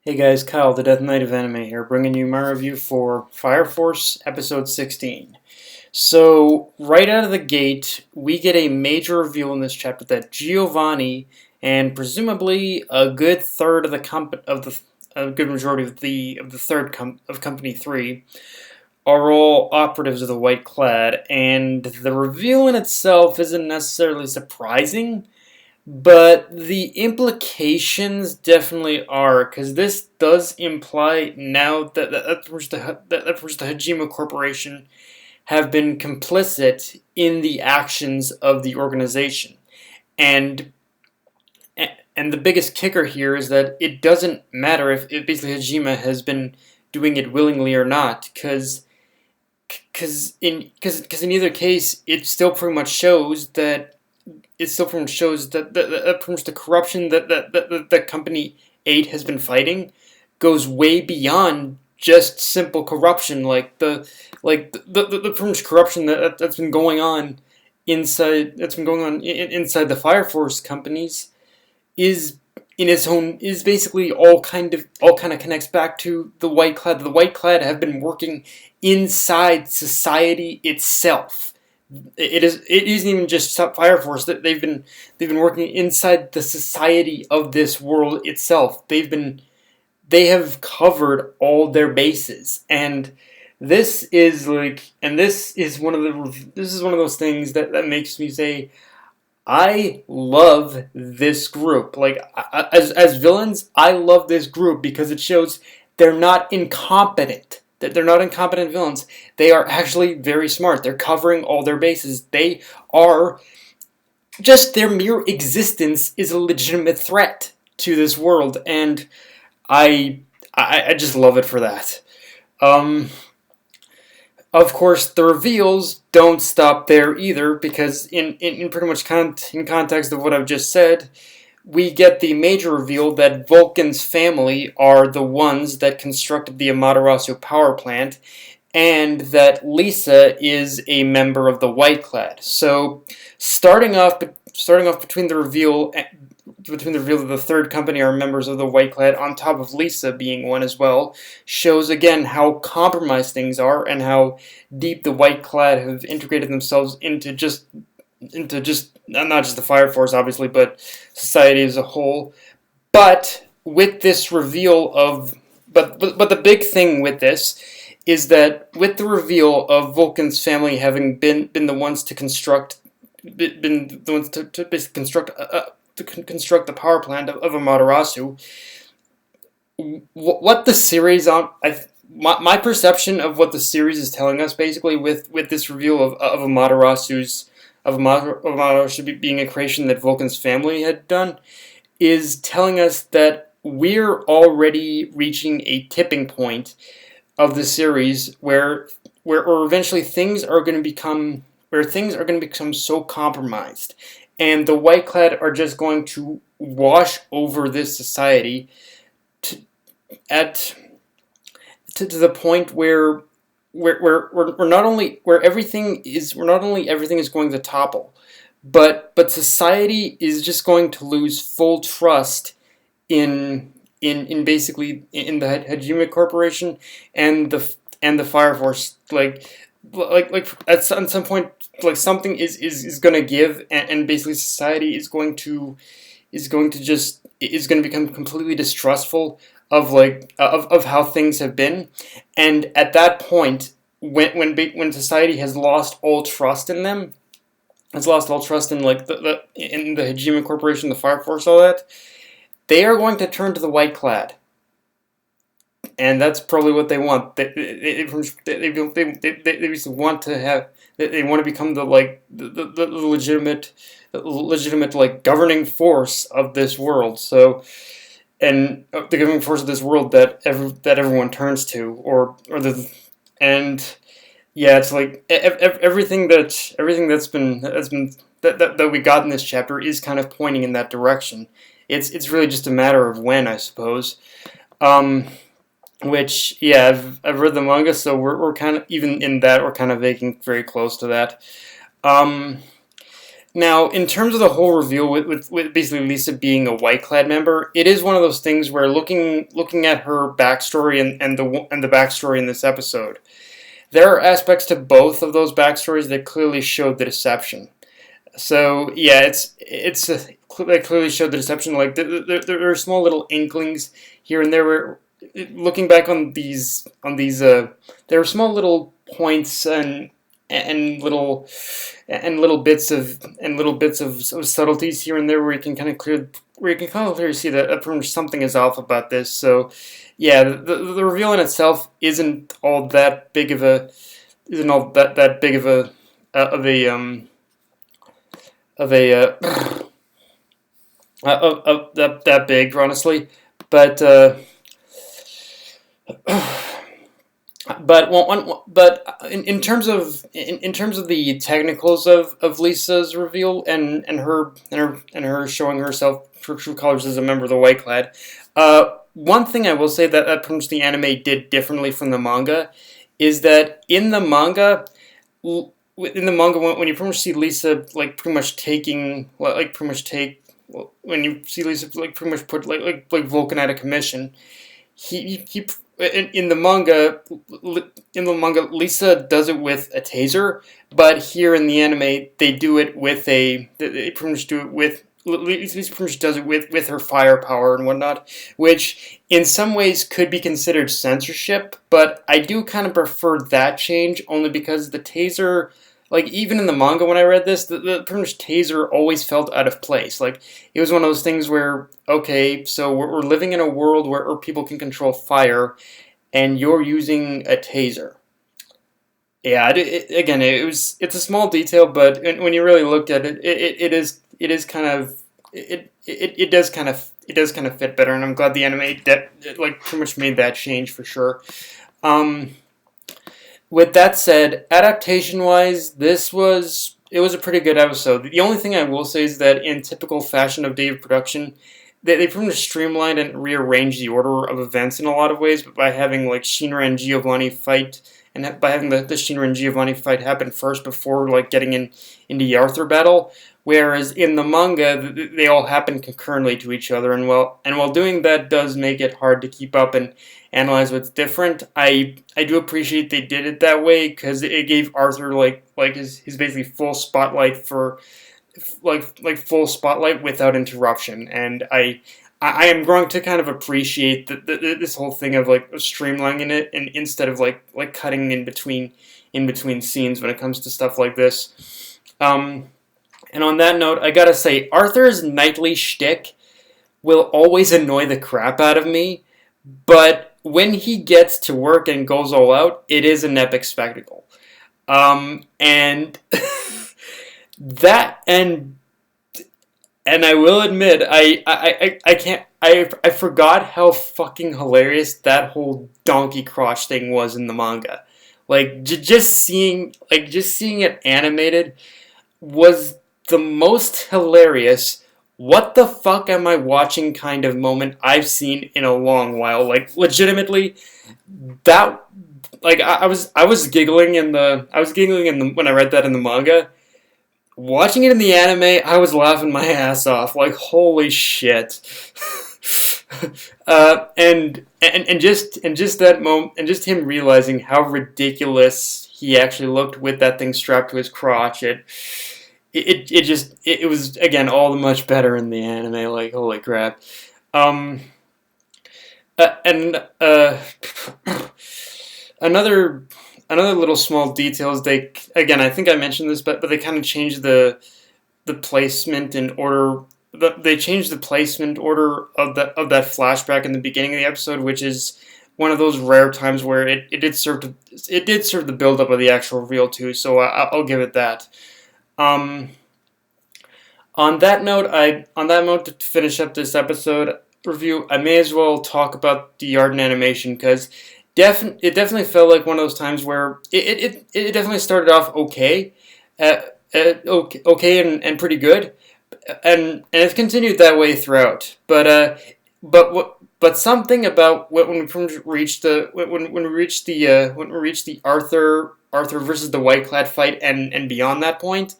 Hey guys, Kyle, the Death Knight of Anime here, bringing you my review for Fire Force Episode 16. So, right out of the gate, we get a major reveal in this chapter that Giovanni and presumably a good third of a good majority of the third of Company 3 are all operatives of the White Clad, and the reveal in itself isn't necessarily surprising. But the implications definitely are, because this does imply now that the Hajime Corporation have been complicit in the actions of the organization. And and the biggest kicker here is that it doesn't matter if basically Hajime has been doing it willingly or not, because in either case, it still pretty much shows that pretty much the corruption that Company 8 has been fighting goes way beyond just simple corruption, the pretty much corruption that's been going on inside the Fire Force companies is in its own is basically all kind of connects back to the White Clad. The White Clad have been working inside society itself. It isn't even just Fire Force that they've been working inside the society of this world itself. They have covered all their bases, and this is one of those things that makes me say I love this group. Like, as villains, I love this group because it shows they're not incompetent. That they're not incompetent villains. They are actually very smart. They're covering all their bases. They are just their mere existence is a legitimate threat to this world, and I just love it for that. Um, of course, the reveals don't stop there either, because in pretty much in context of what I've just said, we get the major reveal that Vulcan's family are the ones that constructed the Amaterasu power plant, and that Lisa is a member of the White Clad. So, starting off between the reveal that the third company are members of the White Clad, on top of Lisa being one as well, shows again how compromised things are and how deep the White Clad have integrated themselves into just not just the Fire Force, obviously, but society as a whole. But with this reveal of but the big thing with this is that with the reveal of Vulcan's family having been the ones to construct been the ones to basically construct the power plant of Amaterasu, what the series my perception of what the series is telling us basically with this reveal of Amaterasu being a creation that Vulcan's family had done is telling us that we're already reaching a tipping point of the series where eventually things are going to become so compromised, and the White Clad are just going to wash over this society to at to the point where not only everything is going to topple, but society is just going to lose full trust in basically in the Hajime Corporation and the Fire Force. At some point, like, something is going to give, and basically society is going to become completely distrustful of how things have been. And at that point, when society has lost all trust in them, has lost all trust in in the Hajime Corporation, the Fire Force, all that, they are going to turn to the White Clad, and that's probably what they want. They want to have. They want to become the legitimate like governing force of this world. So, and the governing force of this world that everyone turns to, and yeah, it's like everything that we got in this chapter is kind of pointing in that direction. It's really just a matter of when, I suppose. Which, yeah, I've read the manga, so we're kind of, even in that, we're kind of making very close to that. Um, Now, in terms of the whole reveal with basically Lisa being a White Clad member, it is one of those things where looking at her backstory and the backstory in this episode, there are aspects to both of those backstories that clearly showed the deception. So yeah, they clearly showed the deception. Like there are small little inklings here and there. Where looking back on these, there are small little points and little and little bits of subtleties here and there where you can kind of clearly see that pretty much something is off about this. So yeah, the reveal in itself isn't all that big of a of a of that big, honestly. But in terms of the technicals of Lisa's reveal and her showing herself her true colors as a member of the White Clad, one thing I will say that pretty much the anime did differently from the manga is that in the manga when you pretty much see Lisa like pretty much taking like pretty much take when you see Lisa like pretty much put like Vulcan out of commission, he in the manga Lisa does it with a taser, but here in the anime they do it with they pretty much do it with Lisa pretty much does it with her firepower and whatnot, which in some ways could be considered censorship, but I do kind of prefer that change only because the taser, like even in the manga when I read this, the pretty much taser always felt out of place. Like it was one of those things where, okay, so we're living in a world where people can control fire, and you're using a taser. Yeah, again, it's a small detail, but when you really look at it, it is kind of it does kind of fit better, and I'm glad the anime that like pretty much made that change for sure. Um, with that said, adaptation-wise, it was a pretty good episode. The only thing I will say is that in typical fashion of Dave production, they pretty much streamlined and rearranged the order of events in a lot of ways, but by having like Shinra and Giovanni fight, and by having the Shinra and Giovanni fight happen first before like getting into the Arthur battle. Whereas in the manga, they all happen concurrently to each other, and while doing that does make it hard to keep up and analyze what's different. I do appreciate they did it that way because it gave Arthur like his basically full spotlight for full spotlight without interruption, and I am growing to kind of appreciate this whole thing of like streamlining it and instead of like cutting in between scenes when it comes to stuff like this. And on that note, I gotta say, Arthur's knightly shtick will always annoy the crap out of me, but when he gets to work and goes all out, it is an epic spectacle. And that and I will admit, I can't I forgot how fucking hilarious that whole donkey crotch thing was in the manga. Like just seeing it animated was the most hilarious what the fuck am I watching kind of moment I've seen in a long while. Like legitimately that like I was giggling when I read that in the manga. Watching it in the anime, I was laughing my ass off. Like holy shit. And just that moment, and just him realizing how ridiculous he actually looked with that thing strapped to his crotch. It was again all the much better in the anime. Like holy crap. Um, and another little small detail is they again I think I mentioned this, but they kind of changed the placement and order. They changed the placement order of that flashback in the beginning of the episode, which is one of those rare times where it did serve the build up of the actual reveal too. So I'll give it that. Um, on that note, to finish up this episode review, I may as well talk about the art and animation because it definitely felt like one of those times where it definitely started off okay, and pretty good, and it's continued that way throughout. But something about when we reached the Arthur versus the White Clad fight and beyond that point,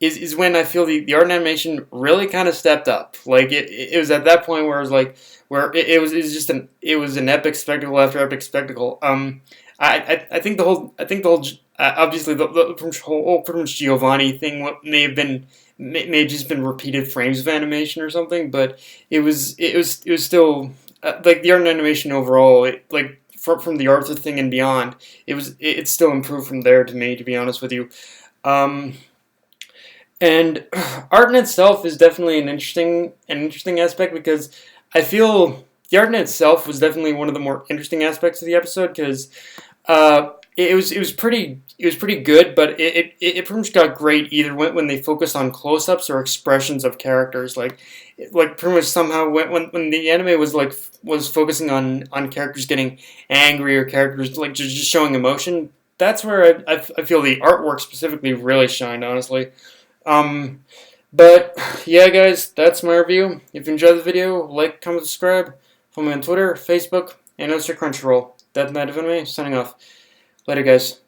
is when I feel the art and animation really kind of stepped up. Like it was at that point where it was like where it was just an epic spectacle after epic spectacle. I think the whole obviously the pretty much Giovanni thing may have been may have just been repeated frames of animation or something, but it was still like the art and animation overall. Like from the Arthur thing and beyond, it's still improved from there to me, to be honest with you. Um, and art in itself is definitely an interesting aspect because I feel the art in itself was definitely one of the more interesting aspects of the episode because it was pretty good, but it pretty much got great either when they focused on close ups or expressions of characters. Like pretty much somehow when the anime was focusing on characters getting angry or characters like just showing emotion. That's where I feel the artwork specifically really shined, honestly. Um, but yeah, guys, that's my review. If you enjoyed the video, like, comment, subscribe. Follow me on Twitter, Facebook, and also Crunchyroll. Death Knight of Anime, signing off. Later, guys.